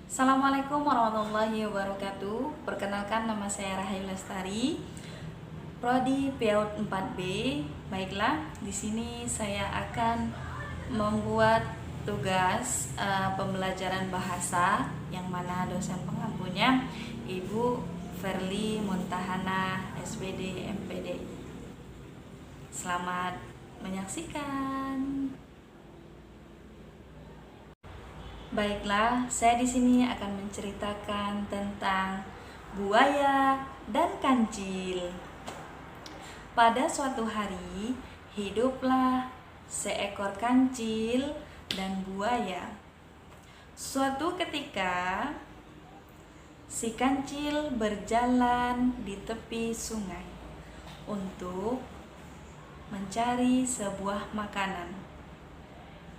Assalamualaikum warahmatullahi wabarakatuh. Perkenalkan, nama saya Rahayu Lestari, Prodi PAUD 4B. Baiklah, di sini saya akan membuat tugas pembelajaran bahasa yang mana dosen pengampunya Ibu Verly Muntahana SPD MPD. Selamat menyaksikan. Baiklah, saya di sini akan menceritakan tentang buaya dan kancil. Pada suatu hari, hiduplah seekor kancil dan buaya. Suatu ketika, si kancil berjalan di tepi sungai untuk mencari sebuah makanan.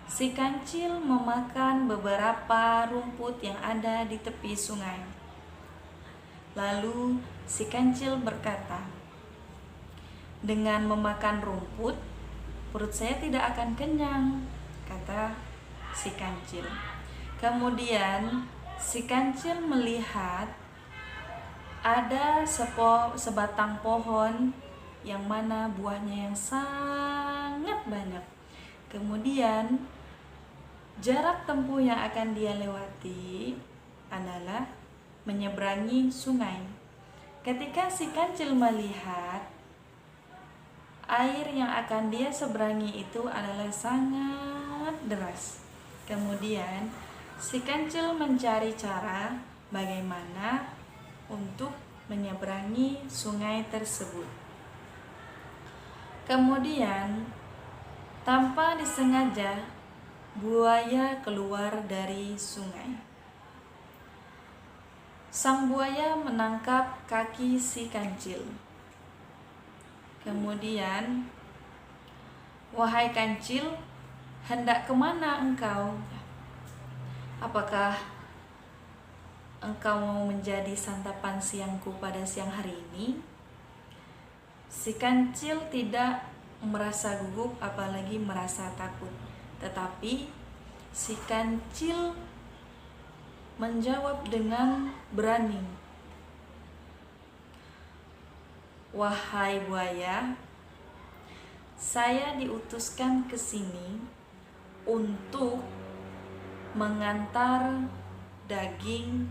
Si kancil memakan beberapa rumput yang ada di tepi sungai. Lalu si kancil berkata, "Dengan memakan rumput, perut saya tidak akan kenyang," kata si kancil. Kemudian si kancil melihat ada sebatang pohon yang mana buahnya yang sangat banyak. Kemudian jarak tempuh yang akan dia lewati adalah menyeberangi sungai. Ketika si kancil melihat air yang akan dia seberangi itu adalah sangat deras. Kemudian si kancil mencari cara bagaimana untuk menyeberangi sungai tersebut. Kemudian tanpa disengaja buaya keluar dari sungai. Sang buaya menangkap kaki si kancil. Kemudian, "Wahai kancil, hendak kemana engkau? Apakah engkau mau menjadi santapan siangku pada siang hari ini?" Si kancil tidak merasa gugup apalagi merasa takut. Tetapi si kancil menjawab dengan berani, "Wahai buaya, saya diutuskan ke sini untuk mengantar daging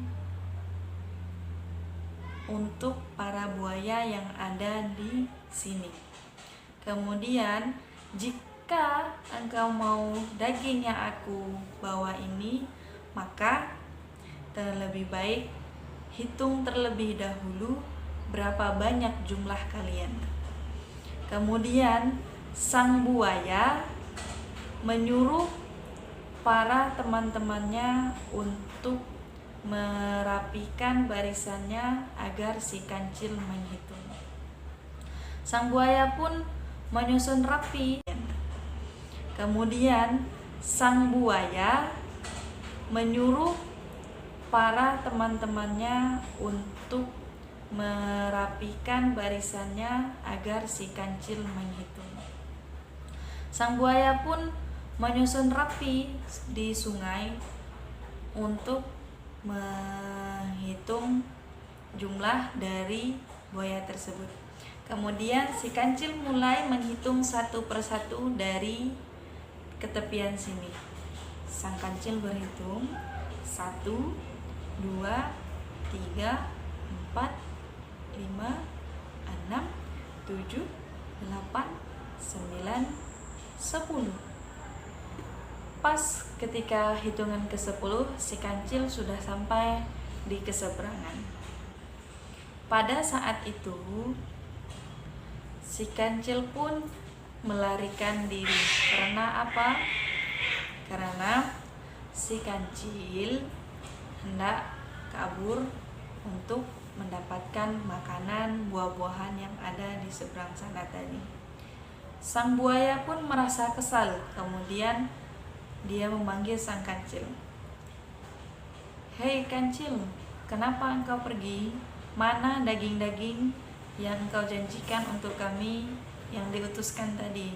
untuk para buaya yang ada di sini. Kemudian jika engkau mau daging yang aku bawa ini, maka terlebih baik hitung terlebih dahulu berapa banyak jumlah kalian." Kemudian sang buaya menyuruh para teman-temannya untuk merapikan barisannya agar si kancil menghitung. Sang buaya pun menyusun rapi. Kemudian sang buaya menyuruh para teman-temannya untuk merapikan barisannya agar si kancil menghitung. Sang buaya pun menyusun rapi di sungai untuk menghitung jumlah dari buaya tersebut. Kemudian si kancil mulai menghitung satu persatu dari ketepian sini. Sang kancil berhitung 1, 2, 3, 4, 5, 6, 7, 8, 9, 10. Pas ketika hitungan ke-10, si kancil sudah sampai di keseberangan. Pada saat itu si kancil pun melarikan diri. Karena apa? Karena si kancil hendak kabur untuk mendapatkan makanan buah-buahan yang ada di seberang sana tadi. Sang buaya pun merasa kesal. Kemudian dia memanggil sang kancil. "Hei kancil, kenapa engkau pergi? Mana daging-daging yang engkau janjikan untuk kami yang diutuskan tadi?"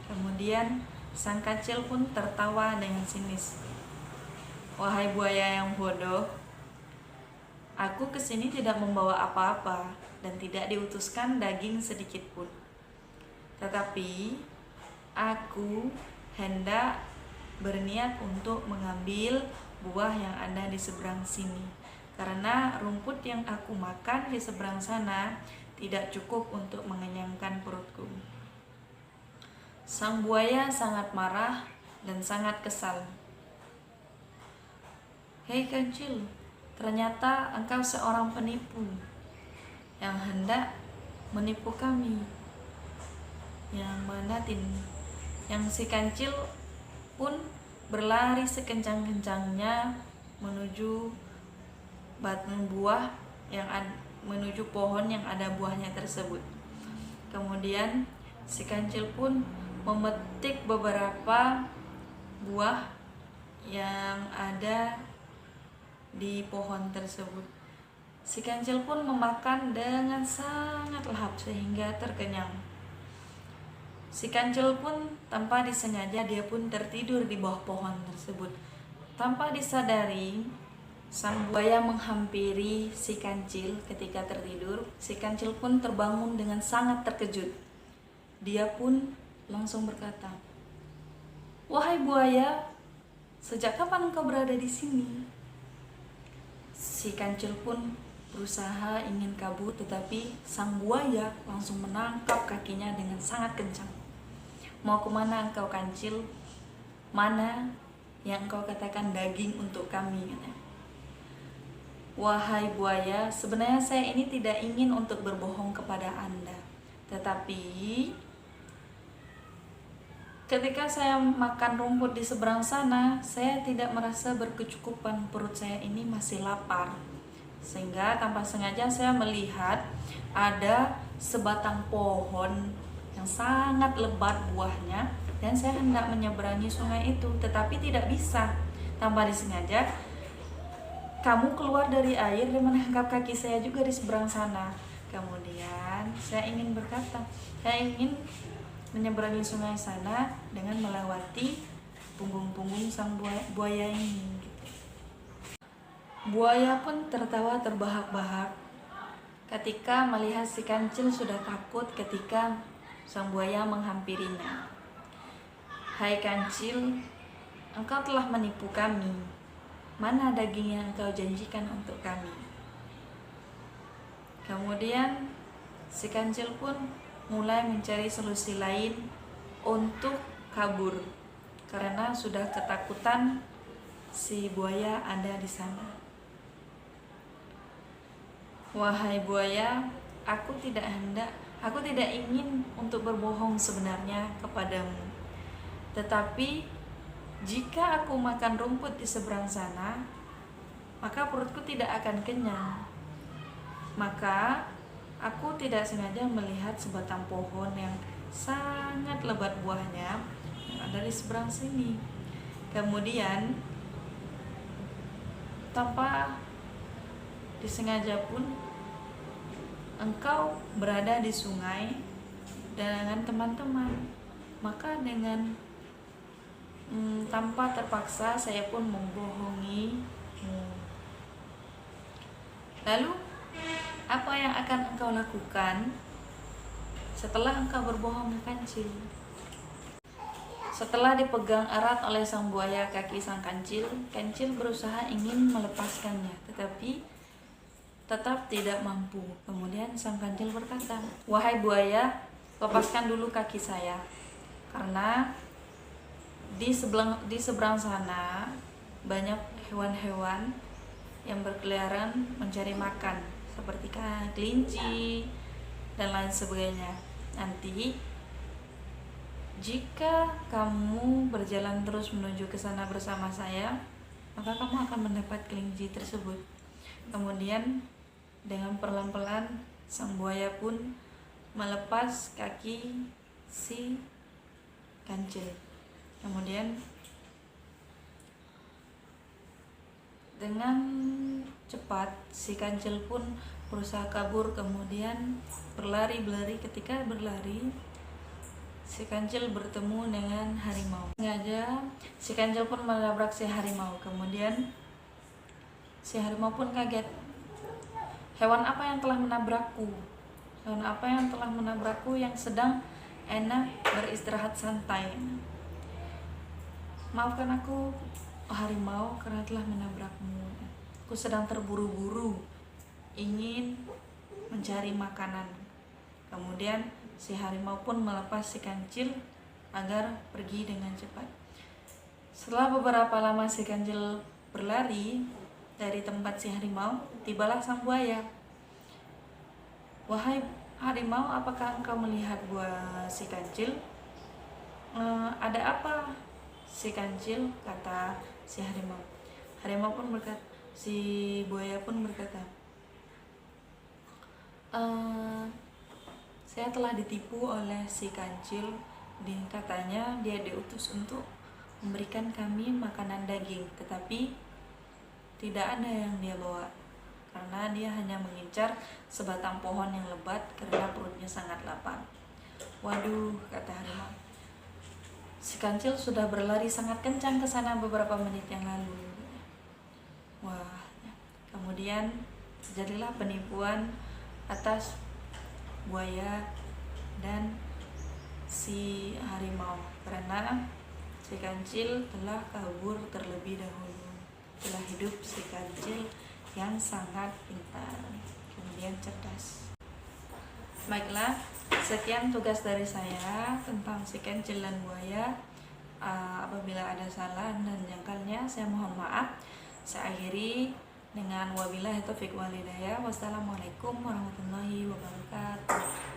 Kemudian sang kancil pun tertawa dengan sinis. Wahai buaya yang bodoh, aku kesini tidak membawa apa-apa dan tidak diutuskan daging sedikit pun. Tetapi aku hendak berniat untuk mengambil buah yang ada di seberang sini, karena rumput yang aku makan di seberang sana tidak cukup untuk mengenyangkan perutku. Sang buaya sangat marah dan sangat kesal. Hei kancil, ternyata engkau seorang penipu yang hendak menipu kami. Yang si kancil pun berlari sekencang-kencangnya menuju menuju pohon yang ada buahnya tersebut. Kemudian si kancil pun memetik beberapa buah yang ada di pohon tersebut. Si kancil pun memakan dengan sangat lahap sehingga terkenyang. Si kancil pun tanpa disengaja dia pun tertidur di bawah pohon tersebut. Tanpa disadari, sang buaya menghampiri si kancil ketika tertidur. Si kancil pun terbangun dengan sangat terkejut. Dia pun langsung berkata, "Wahai buaya, sejak kapan engkau berada di sini?" Si kancil pun berusaha ingin kabur, tetapi sang buaya langsung menangkap kakinya dengan sangat kencang. "Mau kemana engkau kancil? Mana yang engkau katakan daging untuk kami?" katanya. "Wahai buaya, sebenarnya saya ini tidak ingin untuk berbohong kepada Anda. Tetapi ketika saya makan rumput di seberang sana, saya tidak merasa berkecukupan. Perut saya ini masih lapar. Sehingga tanpa sengaja saya melihat ada sebatang pohon yang sangat lebat buahnya, dan saya hendak menyeberangi sungai itu, tetapi tidak bisa. Tanpa disengaja kamu keluar dari air dan menangkap kaki saya juga di seberang sana. Kemudian saya ingin berkata, saya ingin menyeberangi sungai sana dengan melewati punggung-punggung sang buaya ini." Buaya pun tertawa terbahak-bahak ketika melihat si kancil sudah takut ketika sang buaya menghampirinya. "Hai kancil, engkau telah menipu kami. Mana daging yang engkau janjikan untuk kami?" Kemudian si kancil pun mulai mencari solusi lain untuk kabur karena sudah ketakutan si buaya ada di sana. "Wahai buaya, aku tidak ingin untuk berbohong sebenarnya kepadamu. Tetapi jika aku makan rumput di seberang sana, maka perutku tidak akan kenyang. Maka aku tidak sengaja melihat sebatang pohon yang sangat lebat buahnya yang ada di seberang sini. Kemudian tanpa disengaja pun engkau berada di sungai dengan teman-teman. Maka dengan tanpa terpaksa saya pun membohongimu. Lalu apa yang akan engkau lakukan setelah engkau berbohong kancil?" Setelah dipegang erat oleh sang buaya kaki sang kancil, kancil berusaha ingin melepaskannya, tetapi tetap tidak mampu. Kemudian sang kancil berkata, "Wahai buaya, lepaskan dulu kaki saya, karena di seberang sana banyak hewan-hewan yang berkeliaran mencari makan, seperti kelinci dan lain sebagainya. Nanti jika kamu berjalan terus menuju ke sana bersama saya, maka kamu akan mendapat kelinci tersebut." Kemudian dengan perlahan-lahan sang buaya pun melepas kaki si kancil. Kemudian dengan cepat si kancil pun berusaha kabur, kemudian berlari. Ketika berlari, si kancil bertemu dengan harimau. Sengaja si kancil pun menabrak si harimau. Kemudian si harimau pun kaget. Hewan apa yang telah menabrakku? Hewan apa yang telah menabrakku yang sedang enak beristirahat santai? Maafkan aku, oh harimau, karena telah menabrakmu. Aku sedang terburu-buru ingin mencari makanan. Kemudian si harimau pun melepas si kancil agar pergi dengan cepat. Setelah beberapa lama si kancil berlari dari tempat si harimau, tibalah sang buaya. Wahai harimau, apakah engkau melihat buah si kancil? Ada apa si kancil? Kata si harimau. Harimau pun berkata, si buaya pun berkata, saya telah ditipu oleh si kancil. Katanya dia diutus untuk memberikan kami makanan daging, tetapi tidak ada yang dia bawa karena dia hanya mengincar sebatang pohon yang lebat karena perutnya sangat lapar. Waduh, kata harimau, si kancil sudah berlari sangat kencang ke sana beberapa menit yang lalu. Wah, kemudian terjadilah penipuan atas buaya dan si harimau karena si kancil telah kabur terlebih dahulu. Telah hidup si kancil yang sangat pintar, kemudian cerdas. Baiklah, sekian tugas dari saya tentang si kancil dan buaya. Apabila ada salah dan jangkalnya, saya mohon maaf. Saya akhiri dengan wabillahi taufiq wal hidayah. Wassalamualaikum warahmatullahi wabarakatuh.